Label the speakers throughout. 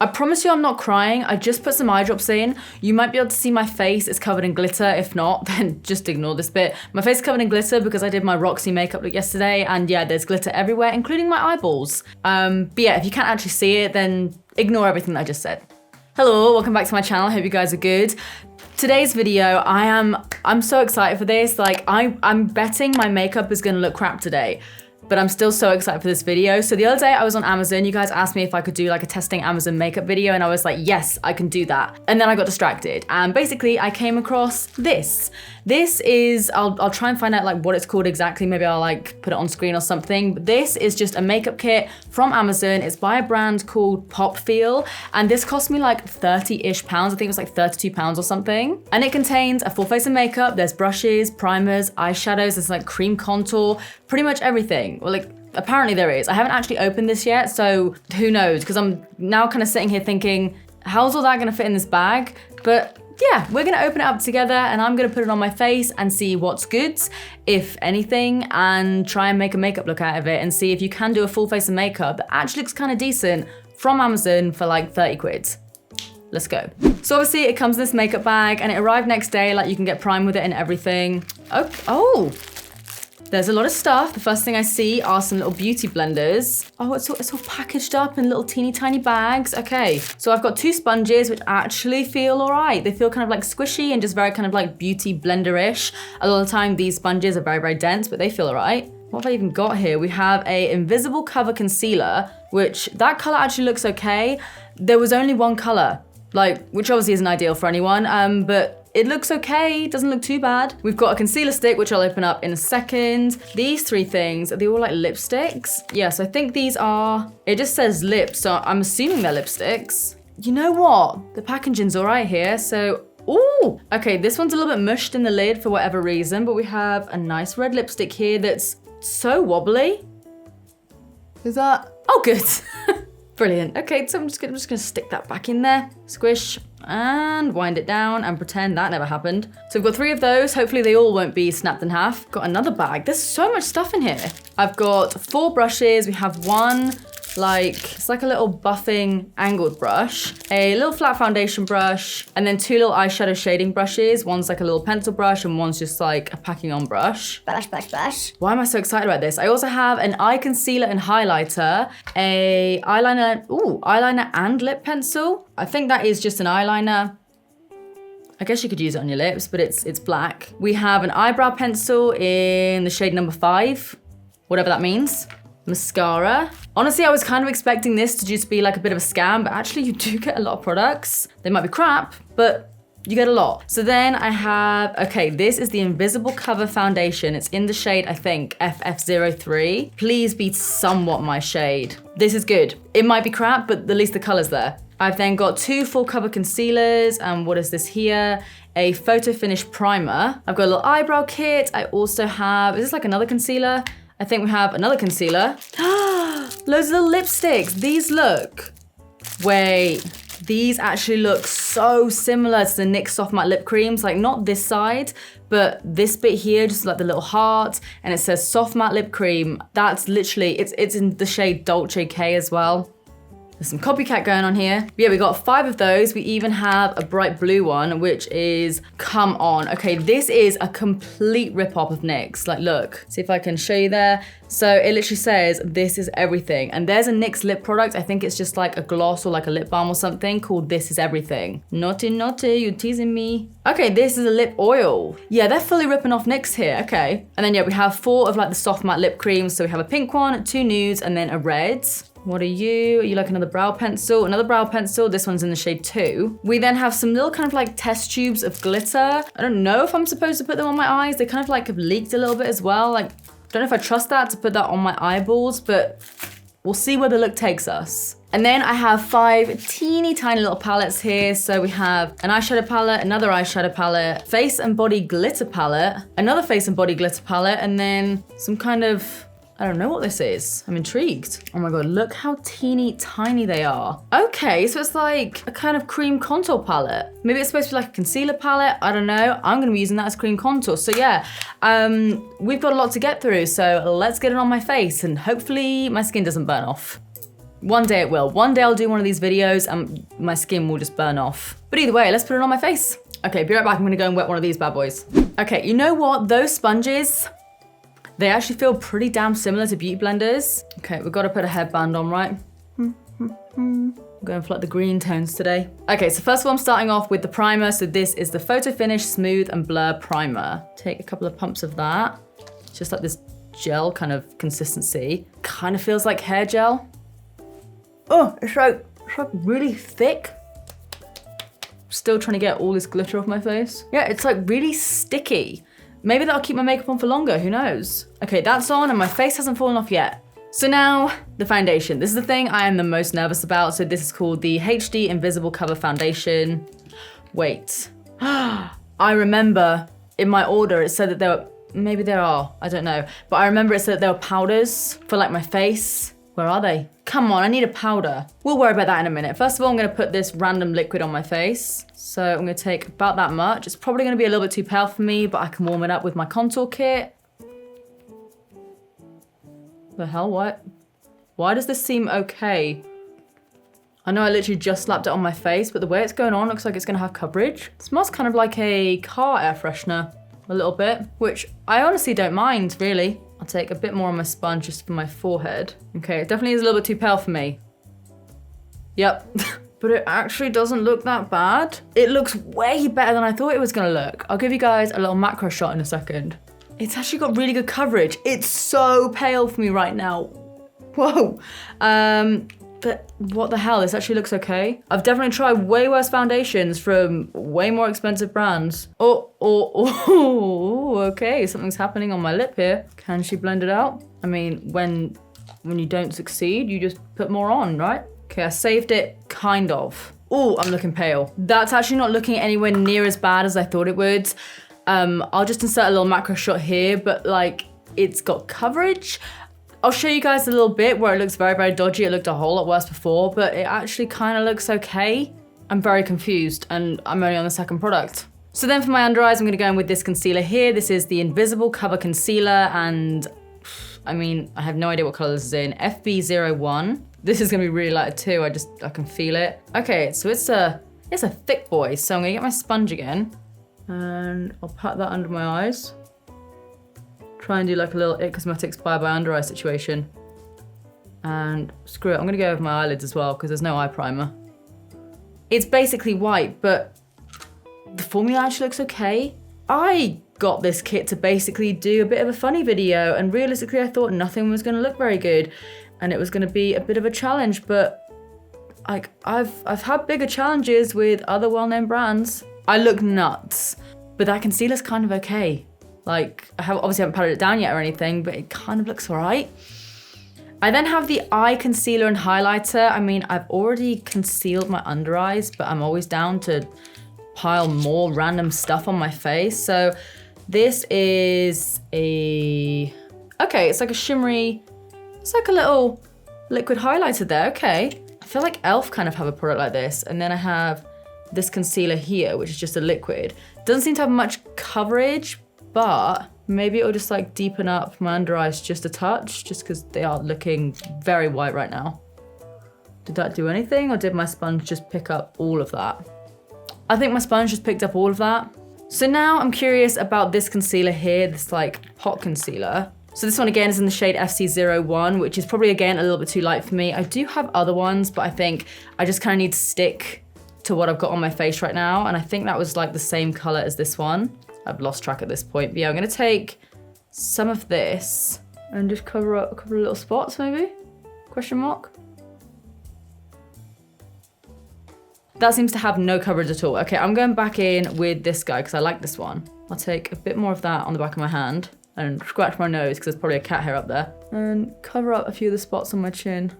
Speaker 1: I promise you I'm not crying. I just put some eye drops in. You might be able to see my face is covered in glitter. If not, then just ignore this bit. My face is covered in glitter because I did my Roxy makeup look yesterday, and yeah, there's glitter everywhere, including my eyeballs. But yeah, if you can't actually see it, then ignore everything that I just said. Hello, welcome back to my channel. I hope you guys are good. Today's video, I'm so excited for this. Like, I'm betting my makeup is gonna look crap today, but I'm still so excited for this video. So the other day I was on Amazon, you guys asked me if I could do like a testing Amazon makeup video, and I was like, yes, I can do that. And then I got distracted, and basically I came across this. This is, I'll try and find out like what it's called exactly. Maybe I'll like put it on screen or something. But this is just a makeup kit from Amazon. It's by a brand called Pop Feel, and this cost me like 30-ish pounds. I think it was like 32 pounds or something. And it contains a full face of makeup. There's brushes, primers, eyeshadows, there's like cream contour, pretty much everything. Well, like, apparently there is. I haven't actually opened this yet, so who knows? Because I'm now kind of sitting here thinking, how's all that gonna fit in this bag? But yeah, we're gonna open it up together, and I'm gonna put it on my face and see what's good, if anything, and try and make a makeup look out of it and see if you can do a full face of makeup that actually looks kind of decent from Amazon for like 30 quid. Let's go. So obviously it comes in this makeup bag, and it arrived next day, like you can get primed with it and everything. Oh. There's a lot of stuff. The first thing I see are some little beauty blenders. Oh, it's all packaged up in little teeny tiny bags. Okay, so I've got 2 sponges, which actually feel all right. They feel kind of like squishy and just very kind of like beauty blender-ish. A lot of the time these sponges are very, very dense, but they feel all right. What have I even got here? We have a Invisible Cover Concealer, which that color actually looks okay. There was only one color, like, which obviously isn't ideal for anyone, but it looks okay, doesn't look too bad. We've got a concealer stick, which I'll open up in a second. These 3 things, are they all like lipsticks? Yes, I think these are, it just says lips, so I'm assuming they're lipsticks. You know what? The packaging's all right here, so, ooh. Okay, this one's a little bit mushed in the lid for whatever reason, but we have a nice red lipstick here that's so wobbly. Is that, oh good. Brilliant. Okay, so I'm just gonna stick that back in there, squish, and wind it down and pretend that never happened. So we've got 3 of those. Hopefully they all won't be snapped in half. Got another bag. There's so much stuff in here. I've got 4 brushes. We have one, it's like a little buffing angled brush, a little flat foundation brush, and then 2 little eyeshadow shading brushes. One's like a little pencil brush, and one's just like a packing on brush. Brush. Why am I so excited about this? I also have an eye concealer and highlighter, a eyeliner and lip pencil. I think that is just an eyeliner. I guess you could use it on your lips, but it's black. We have an eyebrow pencil in the shade number 5, whatever that means. Mascara. Honestly, I was kind of expecting this to just be like a bit of a scam, but actually you do get a lot of products. They might be crap, but you get a lot. So then I have, okay, this is the Invisible Cover Foundation. It's in the shade, I think, FF03. Please be somewhat my shade. This is good. It might be crap, but at least the color's there. I've then got 2 full cover concealers, and what is this here? A photo finish primer. I've got a little eyebrow kit. I also have, is this like another concealer? I think we have another concealer. Loads of little lipsticks. These look, wait, these actually look so similar to the NYX Soft Matte Lip Creams. Like not this side, but this bit here, just like the little heart, and it says Soft Matte Lip Cream. That's literally, it's in the shade Dolce K as well. There's some copycat going on here. But yeah, we got 5 of those. We even have a bright blue one, which is Come On. Okay, this is a complete rip-off of NYX. Like, look, see if I can show you there. So it literally says, this is everything. And there's a NYX lip product. I think it's just like a gloss or like a lip balm or something called This Is Everything. Naughty, you're teasing me. Okay, this is a lip oil. Yeah, they're fully ripping off NYX here, okay. And then yeah, we have 4 of like the soft matte lip creams. So we have a pink one, 2 nudes, and then a red. What are you? Are you like another brow pencil? Another brow pencil. This one's in the shade 2. We then have some little kind of like test tubes of glitter. I don't know if I'm supposed to put them on my eyes. They kind of like have leaked a little bit as well. Like, don't know if I trust that to put that on my eyeballs, but we'll see where the look takes us. And then I have 5 teeny tiny little palettes here. So we have an eyeshadow palette, another eyeshadow palette, face and body glitter palette, another face and body glitter palette, and then some kind of, I don't know what this is. I'm intrigued. Oh my God, look how teeny tiny they are. Okay, so it's like a kind of cream contour palette. Maybe it's supposed to be like a concealer palette. I don't know. I'm gonna be using that as cream contour. So yeah, we've got a lot to get through. So let's get it on my face and hopefully my skin doesn't burn off. One day it will. One day I'll do one of these videos and my skin will just burn off. But either way, let's put it on my face. Okay, be right back. I'm gonna go and wet one of these bad boys. Okay, you know what? Those sponges, they actually feel pretty damn similar to beauty blenders. Okay, we've got to put a headband on, right? I'm going for like the green tones today. Okay, so first of all, I'm starting off with the primer. So this is the Photo Finish Smooth and Blur Primer. Take a couple of pumps of that. It's just like this gel kind of consistency. Kind of feels like hair gel. Oh, it's like really thick. Still trying to get all this glitter off my face. Yeah, it's like really sticky. Maybe that'll keep my makeup on for longer, who knows? Okay, that's on and my face hasn't fallen off yet. So now, the foundation. This is the thing I am the most nervous about. So this is called the HD Invisible Cover Foundation. Wait. I remember in my order it said that there were, maybe there are, I don't know. But I remember it said that there were powders for like my face. Where are they? Come on, I need a powder. We'll worry about that in a minute. First of all, I'm gonna put this random liquid on my face. So I'm gonna take about that much. It's probably gonna be a little bit too pale for me, but I can warm it up with my contour kit. The hell, what? Why does this seem okay? I know I literally just slapped it on my face, but the way it's going on looks like it's gonna have coverage. It smells kind of like a car air freshener, a little bit, which I honestly don't mind, really. I'll take a bit more on my sponge just for my forehead. Okay, it definitely is a little bit too pale for me. Yep, but it actually doesn't look that bad. It looks way better than I thought it was gonna look. I'll give you guys a little macro shot in a second. It's actually got really good coverage. It's so pale for me right now. Whoa. But what the hell, this actually looks okay. I've definitely tried way worse foundations from way more expensive brands. Oh, okay, something's happening on my lip here. Can she blend it out? I mean, when you don't succeed, you just put more on, right? Okay, I saved it, kind of. Oh, I'm looking pale. That's actually not looking anywhere near as bad as I thought it would. I'll just insert a little macro shot here, but like, it's got coverage. I'll show you guys a little bit where it looks very, very dodgy. It looked a whole lot worse before, but it actually kind of looks okay. I'm very confused and I'm only on the second product. So then for my under eyes, I'm gonna go in with this concealer here. This is the Invisible Cover Concealer, and I mean, I have no idea what color this is in. FB01. This is gonna be really light too. I can feel it. Okay, so it's a thick boy. So I'm gonna get my sponge again and I'll pat that under my eyes. Try and do like a little It Cosmetics Bye Bye Under Eye situation. And screw it, I'm gonna go over my eyelids as well because there's no eye primer. It's basically white, but the formula actually looks okay. I got this kit to basically do a bit of a funny video, and realistically I thought nothing was gonna look very good and it was gonna be a bit of a challenge, but like I've had bigger challenges with other well-known brands. I look nuts, but that concealer's kind of okay. Like, obviously haven't patted it down yet or anything, but it kind of looks all right. I then have the eye concealer and highlighter. I mean, I've already concealed my under eyes, but I'm always down to pile more random stuff on my face. So this is okay, it's like a shimmery, it's like a little liquid highlighter there, okay. I feel like e.l.f. kind of have a product like this. And then I have this concealer here, which is just a liquid. Doesn't seem to have much coverage, but maybe it'll just like deepen up my under eyes just a touch, just because they are looking very white right now. Did that do anything, or did my sponge just pick up all of that? I think my sponge just picked up all of that. So now I'm curious about this concealer here, this like pot concealer. So this one again is in the shade FC01, which is probably again a little bit too light for me. I do have other ones, but I think I just kind of need to stick to what I've got on my face right now. And I think that was like the same color as this one. I've lost track at this point. But yeah, I'm gonna take some of this and just cover up a couple of little spots maybe? Question mark? That seems to have no coverage at all. Okay, I'm going back in with this guy because I like this one. I'll take a bit more of that on the back of my hand and scratch my nose because there's probably a cat hair up there. And cover up a few of the spots on my chin.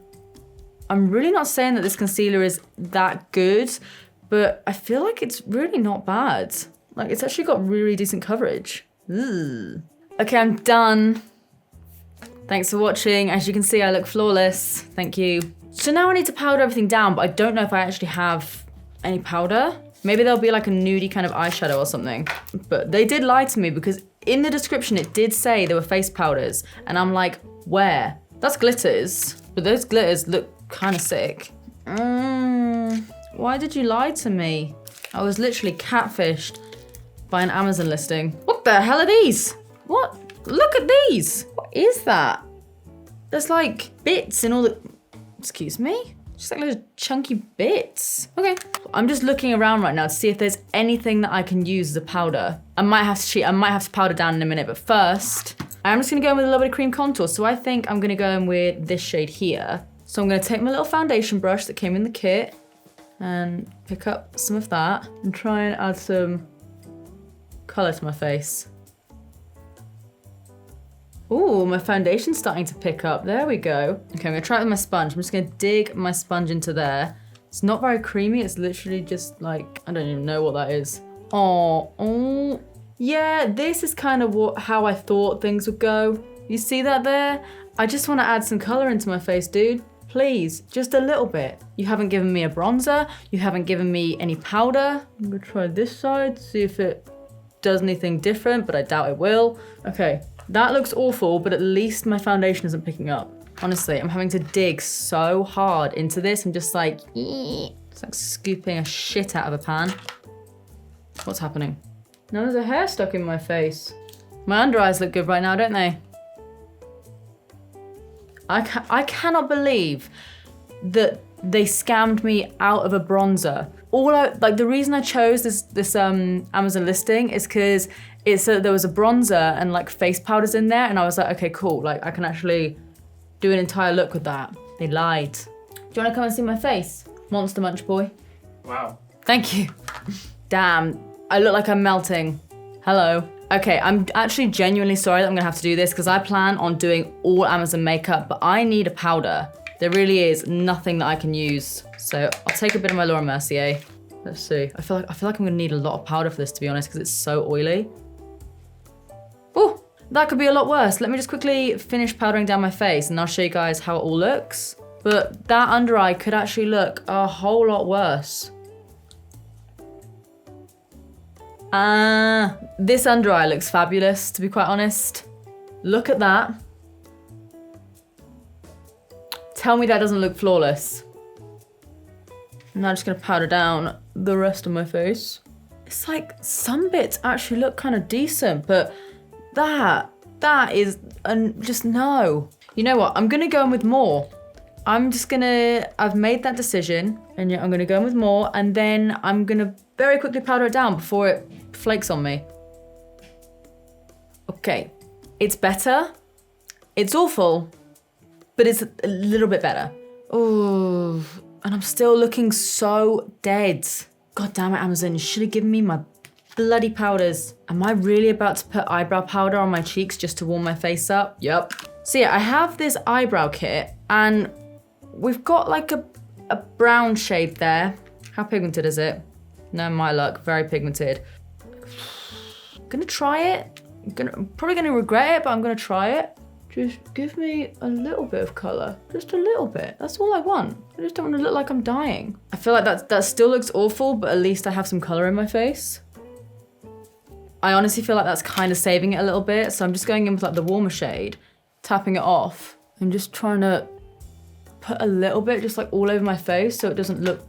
Speaker 1: I'm really not saying that this concealer is that good, but I feel like it's really not bad. Like, it's actually got really decent coverage. Ugh. Okay, I'm done. Thanks for watching. As you can see, I look flawless. Thank you. So now I need to powder everything down, but I don't know if I actually have any powder. Maybe there'll be like a nudie kind of eyeshadow or something. But they did lie to me because in the description, it did say there were face powders. And I'm like, where? That's glitters. But those glitters look kind of sick. Why did you lie to me? I was literally catfished by an Amazon listing. What the hell are these? What? Look at these. What is that? There's like bits in all the... Excuse me? Just like little chunky bits. Okay. I'm just looking around right now to see if there's anything that I can use as a powder. I might have to cheat. I might have to powder down in a minute, but first, I'm just gonna go in with a little bit of cream contour. So I think I'm gonna go in with this shade here. So I'm gonna take my little foundation brush that came in the kit and pick up some of that and try and add some color to my face. Ooh, my foundation's starting to pick up. There we go. Okay, I'm gonna try it with my sponge. I'm just gonna dig my sponge into there. It's not very creamy. It's literally just like, I don't even know what that is. Oh. Yeah, this is kind of how I thought things would go. You see that there? I just wanna add some color into my face, dude. Please, just a little bit. You haven't given me a bronzer. You haven't given me any powder. I'm gonna try this side, see if it does anything different, but I doubt it will. Okay. That looks awful, but at least my foundation isn't picking up. Honestly, I'm having to dig so hard into this. I'm just like, it's like scooping a shit out of a pan. What's happening? Now there's a hair stuck in my face. My under eyes look good right now, don't they? I cannot believe that they scammed me out of a bronzer. The reason I chose this Amazon listing is because there was a bronzer and like face powders in there, and I was like, okay, cool. Like I can actually do an entire look with that. They lied. Do you want to come and see my face, Monster Munch boy?
Speaker 2: Wow.
Speaker 1: Thank you. Damn, I look like I'm melting. Hello. Okay, I'm actually genuinely sorry that I'm gonna have to do this because I plan on doing all Amazon makeup, but I need a powder. There really is nothing that I can use. So I'll take a bit of my Laura Mercier. Let's see. I feel like I'm gonna need a lot of powder for this, to be honest, because it's so oily. Oh, that could be a lot worse. Let me just quickly finish powdering down my face and I'll show you guys how it all looks. But that under eye could actually look a whole lot worse. This under eye looks fabulous, to be quite honest. Look at that. Tell me that doesn't look flawless. I'm now just gonna powder down the rest of my face. It's like some bits actually look kind of decent, but that is just no. You know what? I'm gonna go in with more. I've made that decision, and yeah, I'm gonna go in with more, and then I'm gonna very quickly powder it down before it flakes on me. Okay, it's better. It's awful, but it's a little bit better. Oh, and I'm still looking so dead. God damn it, Amazon, you should have given me my bloody powders. Am I really about to put eyebrow powder on my cheeks just to warm my face up? Yep. So yeah, I have this eyebrow kit, and we've got like a brown shade there. How pigmented is it? No, my luck, very pigmented. I'm gonna try it. I'm probably gonna regret it, but I'm gonna try it. Just give me a little bit of color. Just a little bit. That's all I want. I just don't want to look like I'm dying. I feel like that still looks awful, but at least I have some color in my face. I honestly feel like that's kind of saving it a little bit. So I'm just going in with like the warmer shade, tapping it off, and just trying to put a little bit just like all over my face so it doesn't look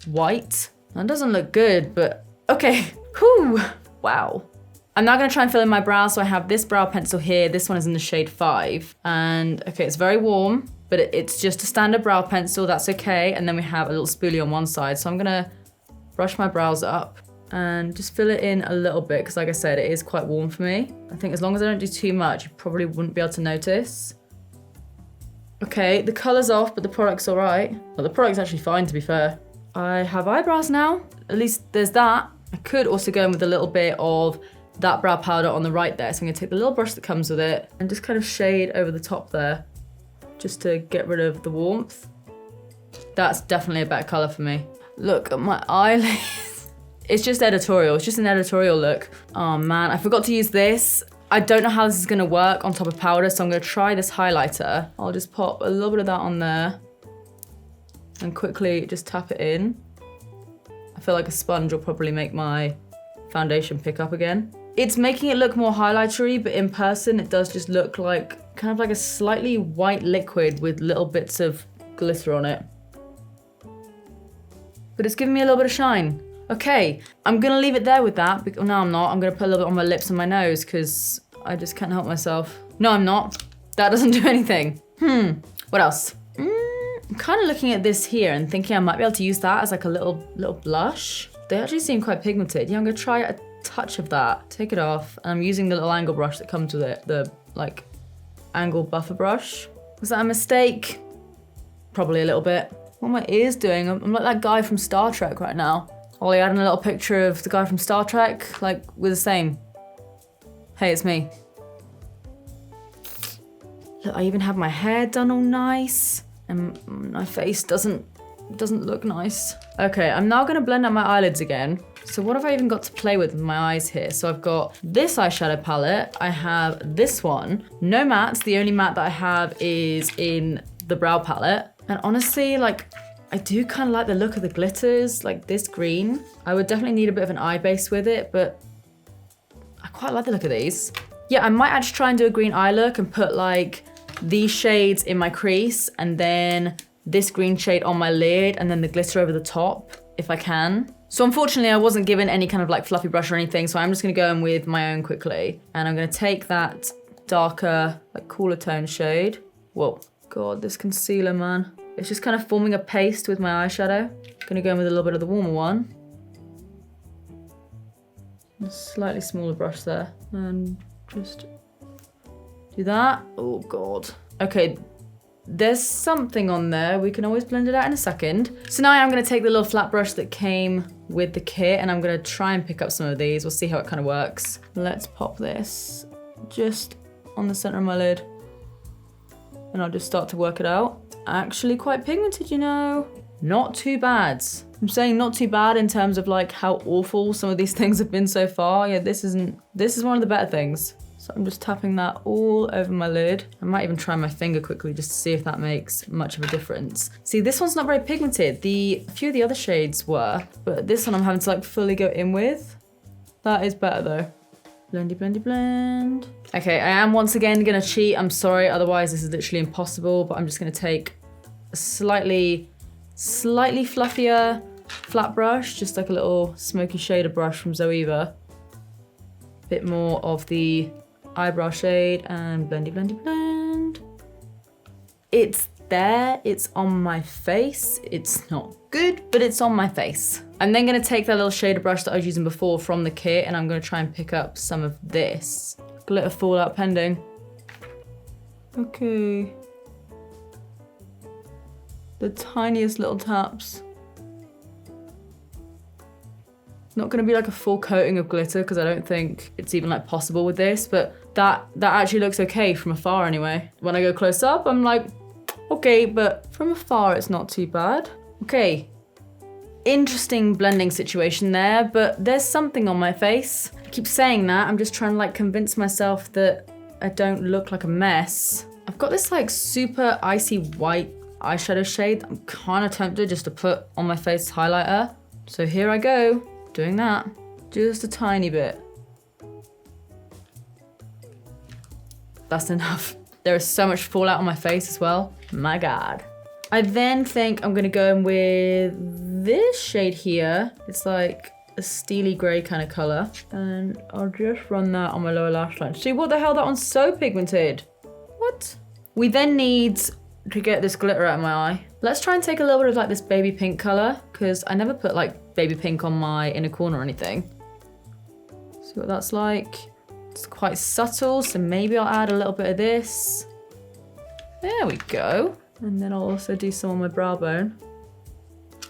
Speaker 1: white. That doesn't look good, but okay. Whew. Wow. I'm now gonna try and fill in my brow. So I have this brow pencil here. This one is in the shade 5. And okay, it's very warm, but it's just a standard brow pencil, that's okay. And then we have a little spoolie on one side. So I'm gonna brush my brows up and just fill it in a little bit, because like I said, it is quite warm for me. I think as long as I don't do too much, you probably wouldn't be able to notice. Okay, the color's off, but the product's all right. Well, the product's actually fine, to be fair. I have eyebrows now. At least there's that. I could also go in with a little bit of that brow powder on the right there. So I'm gonna take the little brush that comes with it and just kind of shade over the top there, just to get rid of the warmth. That's definitely a better color for me. Look at my eyelids. It's just editorial, it's just an editorial look. Oh man, I forgot to use this. I don't know how this is gonna work on top of powder, so I'm gonna try this highlighter. I'll just pop a little bit of that on there and quickly just tap it in. I feel like a sponge will probably make my foundation pick up again. It's making it look more highlightery, but in person it does just look like kind of like a slightly white liquid with little bits of glitter on it. But it's giving me a little bit of shine. Okay, I'm gonna leave it there with that. No, I'm not. I'm gonna put a little bit on my lips and my nose because I just can't help myself. No, I'm not. That doesn't do anything. What else? I'm kind of looking at this here and thinking I might be able to use that as like a little blush. They actually seem quite pigmented. Yeah, I'm gonna try a touch of that. Take it off. And I'm using the little angle brush that comes with it. The like angle buffer brush. Was that a mistake? Probably a little bit. What are my ears doing? I'm like that guy from Star Trek right now. Ollie adding a little picture of the guy from Star Trek, like we're the same. Hey, it's me. Look, I even have my hair done all nice, and my face doesn't look nice. Okay, I'm now gonna blend out my eyelids again. So what have I even got to play with my eyes here? So I've got this eyeshadow palette. I have this one. No mattes. The only matte that I have is in the brow palette. And honestly, like, I do kind of like the look of the glitters, like this green. I would definitely need a bit of an eye base with it, but I quite like the look of these. Yeah, I might actually try and do a green eye look and put like these shades in my crease and then this green shade on my lid and then the glitter over the top, if I can. So unfortunately, I wasn't given any kind of like fluffy brush or anything, so I'm just gonna go in with my own quickly. And I'm gonna take that darker, like cooler tone shade. Whoa, God, this concealer, man. It's just kind of forming a paste with my eyeshadow. Gonna go in with a little bit of the warmer one. A slightly smaller brush there. And just do that. Oh God. Okay, there's something on there. We can always blend it out in a second. So now I'm gonna take the little flat brush that came with the kit and I'm gonna try and pick up some of these. We'll see how it kind of works. Let's pop this just on the center of my lid. And I'll just start to work it out. Actually quite pigmented, you know. Not too bad. I'm saying not too bad in terms of like how awful some of these things have been so far. Yeah, this is one of the better things. So I'm just tapping that all over my lid. I might even try my finger quickly just to see if that makes much of a difference. See, this one's not very pigmented. A few of the other shades were, but this one I'm having to like fully go in with. That is better though. Blendy, blendy, blend. Okay, I am once again gonna cheat. I'm sorry, otherwise this is literally impossible, but I'm just gonna take a slightly fluffier flat brush, just like a little smoky shader brush from Zoeva. Bit more of the eyebrow shade and blendy, blendy, blend. It's there, it's on my face. It's not good, but it's on my face. I'm then gonna take that little shader brush that I was using before from the kit and I'm gonna try and pick up some of this. Glitter fallout pending. Okay. The tiniest little taps. Not gonna be like a full coating of glitter because I don't think it's even like possible with this, but that actually looks okay from afar anyway. When I go close up, I'm like, okay, but from afar it's not too bad. Okay, interesting blending situation there, but there's something on my face. I keep saying that, I'm just trying to like convince myself that I don't look like a mess. I've got this like super icy white eyeshadow shade that I'm kind of tempted just to put on my face highlighter. So here I go, doing that, just a tiny bit. That's enough. There is so much fallout on my face as well. My God. I then think I'm gonna go in with this shade here. It's like a steely gray kind of color. And I'll just run that on my lower lash line. See, what the hell, that one's so pigmented. What? We then need to get this glitter out of my eye. Let's try and take a little bit of like this baby pink color because I never put like baby pink on my inner corner or anything. See what that's like. It's quite subtle, so maybe I'll add a little bit of this. There we go. And then I'll also do some on my brow bone.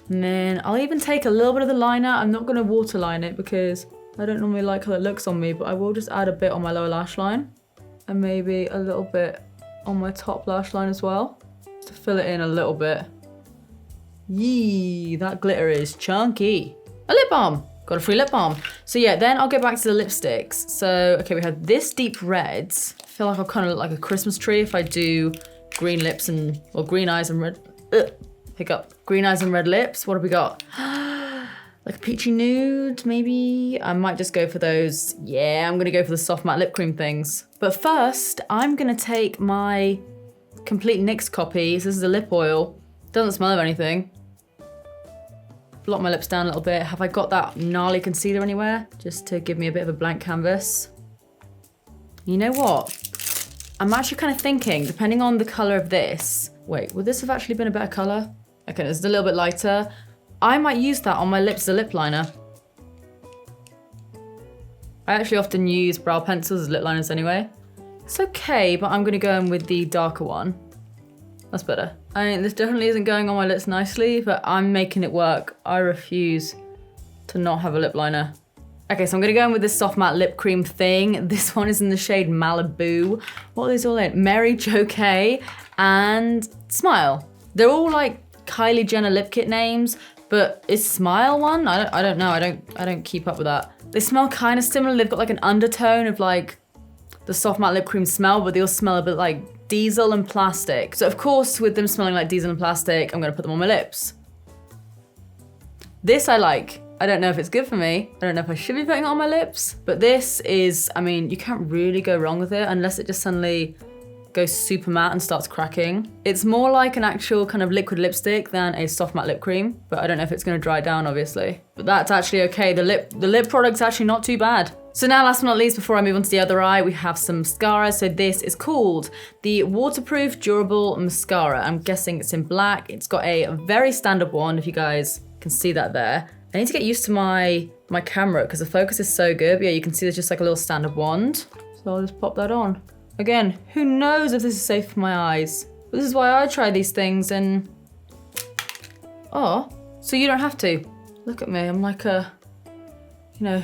Speaker 1: And then I'll even take a little bit of the liner. I'm not gonna waterline it because I don't normally like how it looks on me, but I will just add a bit on my lower lash line. And maybe a little bit on my top lash line as well. Just to fill it in a little bit. Yee, that glitter is chunky. A lip balm. Got a free lip balm. So yeah, then I'll get back to the lipsticks. So, okay, we have this deep reds. I feel like I'll kind of look like a Christmas tree if I do green lips and, or green eyes and red, pick up. Green eyes and red lips. What have we got? Like a peachy nude, maybe? I might just go for those. Yeah, I'm gonna go for the soft matte lip cream things. But first, I'm gonna take my complete NYX copy. So this is a lip oil. Doesn't smell of anything. Blot my lips down a little bit. Have I got that gnarly concealer anywhere? Just to give me a bit of a blank canvas. You know what? I'm actually kind of thinking, depending on the color of this. Wait, would this have actually been a better color? Okay, it's a little bit lighter. I might use that on my lips as a lip liner. I actually often use brow pencils as lip liners anyway. It's okay, but I'm gonna go in with the darker one. That's better. I mean, this definitely isn't going on my lips nicely, but I'm making it work. I refuse to not have a lip liner. Okay, so I'm gonna go in with this soft matte lip cream thing. This one is in the shade Malibu. What are these all in? Mary Jo K and Smile. They're all like Kylie Jenner lip kit names, but is Smile one? I don't know. I don't keep up with that. They smell kind of similar. They've got like an undertone of like the soft matte lip cream smell, but they all smell a bit like diesel and plastic. So of course, with them smelling like diesel and plastic, I'm gonna put them on my lips. This I like. I don't know if it's good for me. I don't know if I should be putting it on my lips, but this is, I mean, you can't really go wrong with it unless it just suddenly goes super matte and starts cracking. It's more like an actual kind of liquid lipstick than a soft matte lip cream, but I don't know if it's gonna dry down, obviously. But that's actually okay. The lip product's actually not too bad. So now, last but not least, before I move on to the other eye, we have some mascara. So this is called the Waterproof Durable Mascara. I'm guessing it's in black. It's got a very stand-up wand, if you guys can see that there. I need to get used to my camera because the focus is so good. But yeah, you can see there's just like a little stand-up wand. So I'll just pop that on. Again, who knows if this is safe for my eyes? But this is why I try these things and... Oh, so you don't have to. Look at me, I'm like a, you know,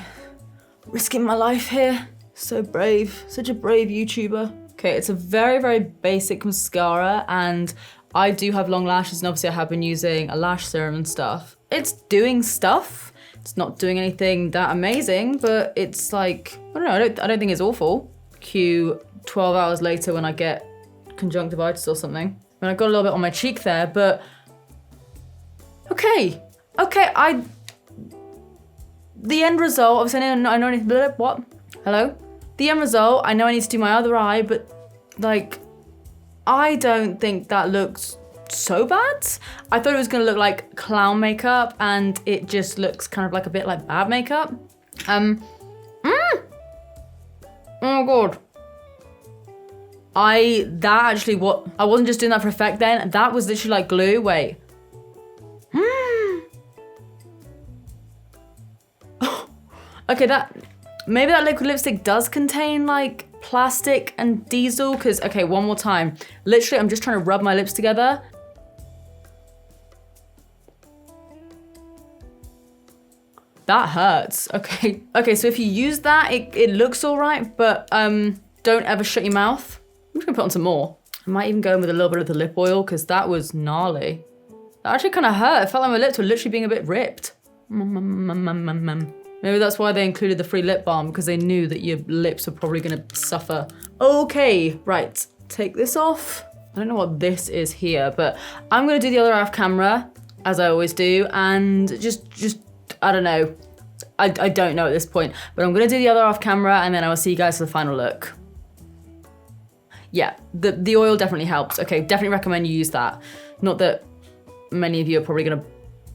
Speaker 1: risking my life here. So brave, such a brave YouTuber. Okay, it's a very, very basic mascara and I do have long lashes and obviously I have been using a lash serum and stuff. It's doing stuff. It's not doing anything that amazing, but it's like, I don't know, I don't think it's awful. Cue 12 hours later when I get conjunctivitis or something. I mean, I got a little bit on my cheek there, but okay, the end result, obviously I know I need to, what? Hello? The end result, I know I need to do my other eye, but like, I don't think that looks so bad. I thought it was gonna look like clown makeup and it just looks kind of like a bit like bad makeup. Oh God. I wasn't just doing that for effect then, that was literally like glue, wait. Okay, maybe that liquid lipstick does contain like plastic and diesel, because, okay, one more time. Literally, I'm just trying to rub my lips together. That hurts, okay. Okay, so if you use that, it looks all right, but don't ever shut your mouth. I'm just gonna put on some more. I might even go in with a little bit of the lip oil, because that was gnarly. That actually kind of hurt. It felt like my lips were literally being a bit ripped. Maybe that's why they included the free lip balm, because they knew that your lips were probably gonna suffer. Okay, right, take this off. I don't know what this is here, but I'm gonna do the other eye off camera, as I always do, and just I don't know. I don't know at this point, but I'm gonna do the other off camera and then I will see you guys for the final look. Yeah, the oil definitely helps. Okay, definitely recommend you use that. Not that many of you are probably gonna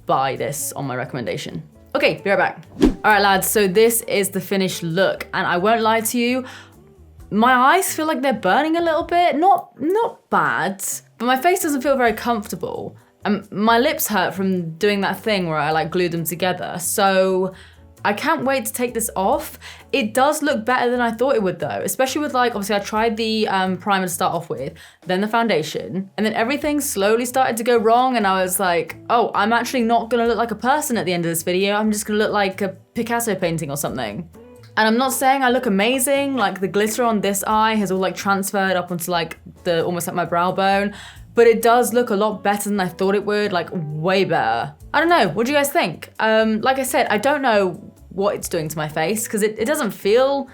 Speaker 1: buy this on my recommendation. Okay, be right back. All right, lads, so this is the finished look, and I won't lie to you, my eyes feel like they're burning a little bit. Not bad, but my face doesn't feel very comfortable. My lips hurt from doing that thing where I like glued them together, so I can't wait to take this off. It does look better than I thought it would though, especially with like, obviously I tried the primer to start off with, then the foundation, and then everything slowly started to go wrong and I was like, oh, I'm actually not gonna look like a person at the end of this video, I'm just gonna look like a Picasso painting or something. And I'm not saying I look amazing, like the glitter on this eye has all like transferred up onto like almost like my brow bone, but it does look a lot better than I thought it would, like way better. I don't know, what do you guys think? Like I said, I don't know what it's doing to my face because it doesn't feel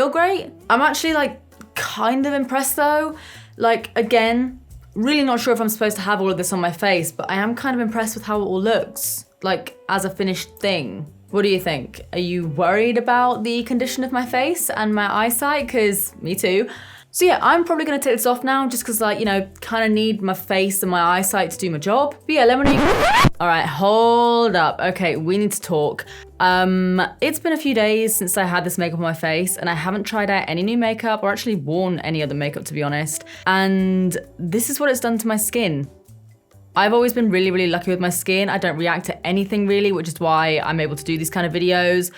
Speaker 1: great. I'm actually like kind of impressed though. Like again, really not sure if I'm supposed to have all of this on my face, but I am kind of impressed with how it all looks, like as a finished thing. What do you think? Are you worried about the condition of my face and my eyesight? Because me too. So yeah, I'm probably gonna take this off now just because like, you know, kind of need my face and my eyesight to do my job. But yeah, let me know. All right, hold up. Okay, we need to talk. It's been a few days since I had this makeup on my face and I haven't tried out any new makeup or actually worn any other makeup, to be honest. And this is what it's done to my skin. I've always been really, really lucky with my skin. I don't react to anything really, which is why I'm able to do these kind of videos.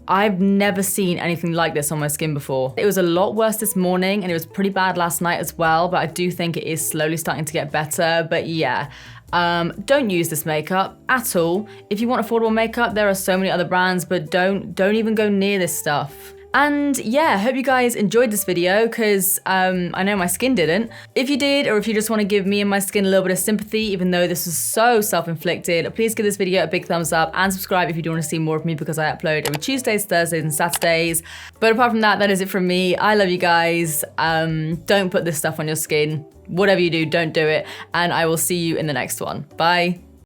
Speaker 1: I've never seen anything like this on my skin before. It was a lot worse this morning and it was pretty bad last night as well, but I do think it is slowly starting to get better. But yeah, don't use this makeup at all. If you want affordable makeup, there are so many other brands, but don't even go near this stuff. And yeah, hope you guys enjoyed this video because I know my skin didn't. If you did, or if you just want to give me and my skin a little bit of sympathy, even though this was so self-inflicted, please give this video a big thumbs up and subscribe if you do want to see more of me because I upload every Tuesdays, Thursdays, and Saturdays. But apart from that, that is it from me. I love you guys. Don't put this stuff on your skin. Whatever you do, don't do it. And I will see you in the next one. Bye.